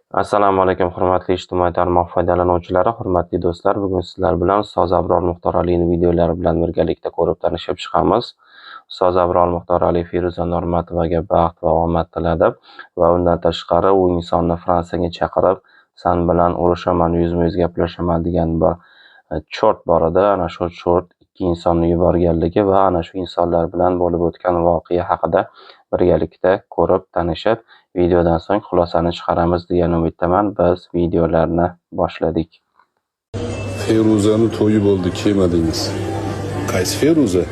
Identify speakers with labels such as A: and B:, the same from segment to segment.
A: Assalomu alaykum, hurmatli ijtimoiy tarmoq foydalanuvchilari, hurmatli do'stlar. Bugun sizlar bilan Ustoz Abror Muxtor Aliyning videolari bilan birgalikda ko'rib tanishib chiqamiz. Ustoz Abror Muxtor Ali Feruza Normatovaga baxt va omad tiladi va undan tashqari u insonni Fransiyaga chaqirib, "Sen bilan urushaman, yuzma-yuz gaplashaman" degan bir chort bor edi. Ana shu chort ikki insonni yuborganligi va ana shu insonlar bilan bo'lib o'tgan voqea haqida birgalikda ko'rib tanishib, videodan so'ng xulosani chiqaramiz degan umiddaman. Biz videolarni boshladik.
B: Feruzani to'yi bo'ldi, kelmadingiz. Qaysi Feruza?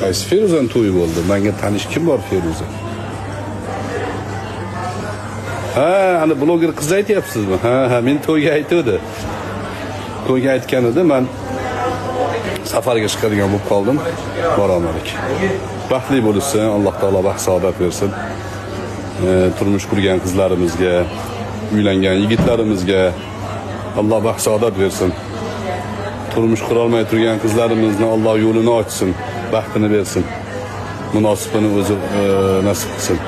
B: Qaysi Feruzani to'yi bo'ldi? Menga tanish kim bor Feruza? Ha, ana bloger qiz aytyapsizmi? Ha, men to'yga aytdi. To'yga aytgan edi, men safarga chiqadigan bo'lib qoldim. Borolmadik. Baxtli bo'lsin, Alloh taolo baxt saodat bersin. Turmush qurgan qizlarimizga, uylangan yigitlarimizga Alloh baxt saodat bersin. Turmush qurolmay turgan qizlarimizni Alloh yo'lini ochsin, baxtini bersin. Munosibini o'zi nasib qilsin.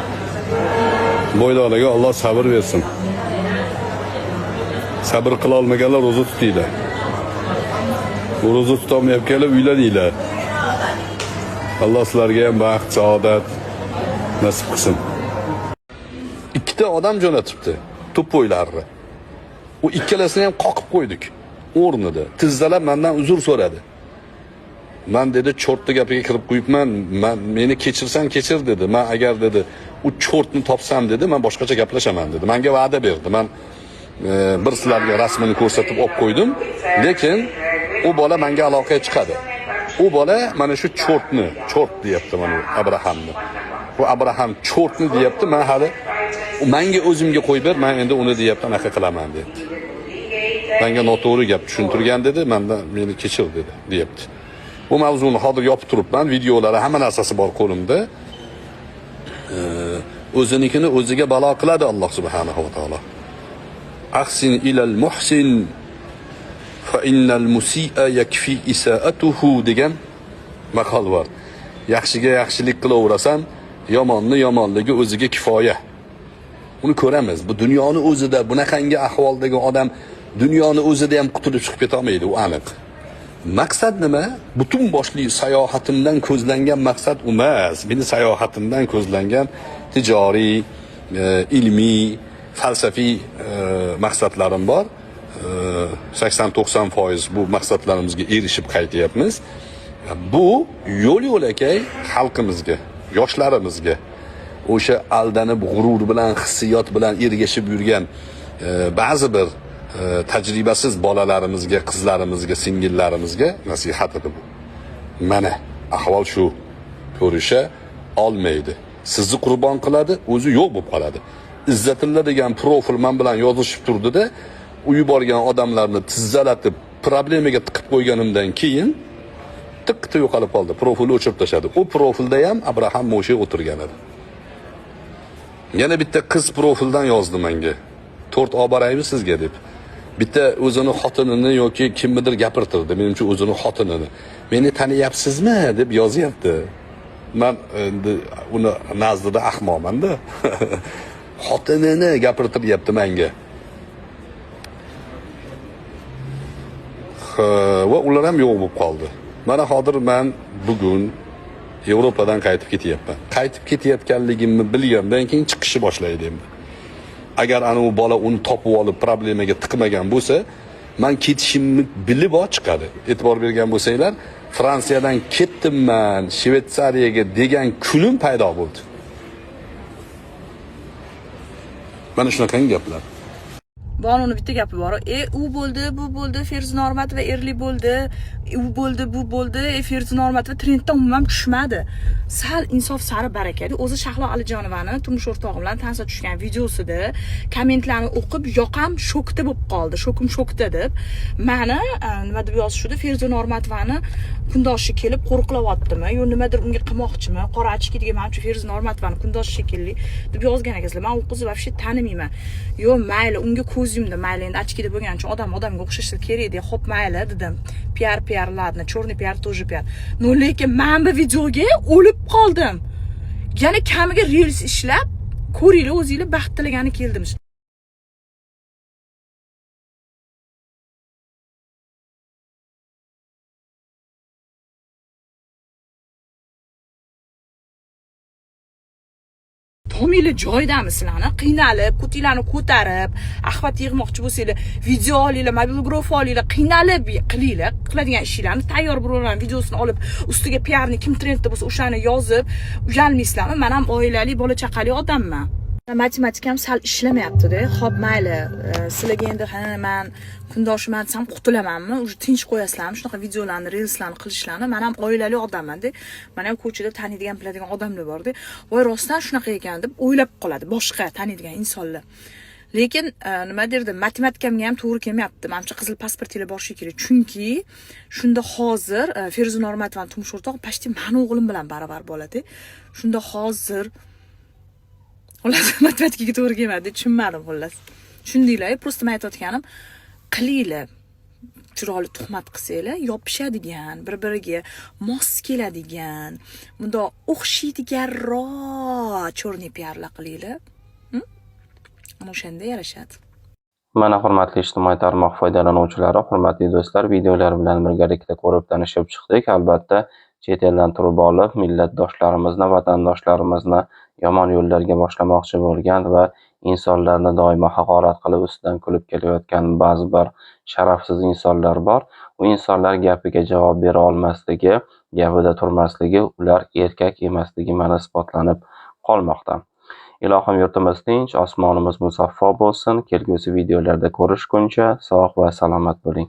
B: Boylarga Alloh sabr bersin. Sabr qila olmaganlar ro'za tutinglar. Ro'za tutolmayotganlar uylaninglar. Alloh sizlarga ham baxt, saodat nasib qilsin. Ikkita odam jo'natibdi, to'poylarni. U ikkalasini ham qoqib qo'ydik o'rnida. Tizzalab mendan uzr so'radi. Men dedi, chortni gapiga kirib qo'yibman, meni kechirsan kechir dedi. Men agar dedi, u chortni topsam dedi, men boshqacha gaplashaman dedi. Menga va'da berdi. Men bir sizlarga rasmini ko'rsatib olib qo'ydim, lekin u bola menga aloqaga chiqadi. U bola mana shu chort deyapti mana Abrahamni. Bu Abraham chortni deyapti, men hali menga o'zimga qo'yib ber, men endi uni deyapti, anaqa qilaman dedi. Menga noto'g'ri gap tushuntirgan dedi, meni kechir dedi, deyapti. Bu mavzuni hozir yopib turibman, videolari, hamma narsasi bor qo'limda. O'zinikini o'ziga balo qiladi Alloh subhanahu va taolo. Ahsin ilal muhsin fa innal musii'a yakfi isaatuhu degan maqol bor. Yaxshiga yaxshilik qilaverasan, yomonni yomonligi o'ziga kifoya. Uni ko'ramiz. Bu dunyoni o'zida bunaqangi ahvoldagi odam dunyoni o'zida ham qutulib chiqib keta olmaydi, u aniq. Maqsad nima? Butun boshli sayohatimdan ko'zlangan maqsad emas. Meni sayohatimdan ko'zlangan tijoriy, ilmiy, falsafiy maqsadlarim bor. 80-90% bu maqsadlarimizga erishib qaytyapmiz. Bu yo'l-yo'lakay xalqimizga, yoshlarimizga, o'sha aldanib g'urur bilan, hissiyot bilan ergashib yurgan ba'zi bir tajribasiz bolalarimizga, qizlarimizga, singillarimizga nasihat edi bu. Mana ahvol shu. Ko'risha olmaydi. Sizni qurbon qiladi, o'zi yo'q bo'lib qoladi. Izzatilla degan profil men bilan yozishib turdi-da, u yuborgan odamlarni tizzalatib problemaga tiqib qo'yganimdan keyin tiqti yo'qolib qoldi. Profilni o'chirib tashladi. U profilda ham Abraham Moshe o'tirgan edi. Yana bitta qiz profildan yozdi menga. 4 olib boraymi sizga deb. Bitta o'zini xotinini yoki kimnidir gapirtirdi. Menimcha o'zini xotinini. Meni taniyapsizmi deb yozyapti. Men endi uni nazdida ahmoqman-da. Xotinini gapirtiryapti menga. Va ular ham yo'q bo'lib qoldi. Mana hozir men bugun Yevropadan qaytib ketyapman. Qaytib ketayotganligimni bilgandan keyin chiqishni boshlaydi endi. Agar ana u bola uni topib olib problemaga tiqmagan bo'lsa, men ketishimni bilib chiqadi. E'tibor bergan bo'lsanglar, Fransiyadan ketdimman, Shvetsariyaga degan kunim paydo bo'ldi. Mana shunaqa gaplar.
C: Bonuni bitta gapi bor. U bo'ldi, bu bo'ldi, Feruza Normatova erli bo'ldi, u bo'ldi, bu bo'ldi, Feruza Normatova trenddan umuman tushmadi. Sal insof sari barakadi. O'zi Shahlo Alijonovani turmush o'rtog'i bilan tansa tushgan videosida kommentlarni o'qib, yoqam shokda bo'lib qoldi. Shokim shokda deb. Meni nima deb yozishdi? Feruza Normatovani kundoshi kelib qo'riqlayaptimi yo nimadir unga qilmoqchimi? Qora ochki degan menimcha Feruza Normatovani kundoshi shekilli deb yozgan ekanlar. Men u qizni вообще tanimayman. Yo mayli, unga ko'z yumdi, mayli endi ochkida bo'lgani uchun odamga o'xshashi kerak edi. Xo'p mayli dedim. PR, ладно, черный PR тоже PR. No lekin men bu videoga o'lib qoldim. Yana kamiga reels ishlab ko'ringlar o'zinglar, baxt tilagani keldim. Tominglar joyidami sizlarni? Qiynalib, ko'tinglarni ko'tarib, axbat yig'moqchi bo'lsanglar, video olinglar, mobilgraf olinglar, qiynalib qilinglar. Qiladigan ishinglarni tayyor birovlarning videosini olib, ustiga PRni kim trendda bo'lsa o'shani yozib, uyalmaysizlarmi? Men ham oilali, bola chaqali odamman. Matematikam sal ishlamayapti-da. Xo'p, mayli. Sizlarga endi men kundoshiman desam qutulamanmi? Uje tinch qo'yasizlarmi? Shunaqa videolarni, reelslarni qilishlarni. Men ham oilali odamman-da. Men ham ko'chada taniydigan, biladigan odamlar bor-da. Voy, rostdan shunaqa ekan deb o'ylab qoladi boshqa taniydigan insonlar. Lekin nima derdim, matematikamga ham to'g'ri kelmayapti. Menimcha qizil pasportinglar borishi kerak. Chunki shunda hozir Feruza Normatovaning turmush o'rtog'i почти meni o'g'lim bilan baravar bo'ladi. Shunda hozir xullas matematikaga to'g'ri kelmadi, tushunmadim xullas. Tushundinglar, просто men aytayotganim, qilinglar. Chiroyli tuhmat qilsanglar, yopishadigan, bir-biriga mos keladigan, bundoq o'xshaydiganroq chorniy piarlar qilinglar. Ana o'shanda yarashadi.
A: Mana hurmatli ijtimoiy tarmoq foydalanuvchilari, hurmatli do'stlar, videolar bilan birgalikda ko'rib tanishib chiqdik. Albatta, chet eldan turib olib, millatdoshlarimizni, vatandoshlarimizni yomon yo'llarga boshlamoqchi bo'lgan va insonlarni doimo haqorat qilib ustidan kulib kelayotgan ba'zi bir sharafsiz insonlar bor. U insonlar gapiga javob bera olmasligi, gapida turmasligi, ular erkak emasligi mana isbotlanib qolmoqda. Ilohim yurtimiz tinch, osmonimiz musaffo bo'lsin. Kelgusi videolarda ko'rishguncha sog' va salomat bo'ling.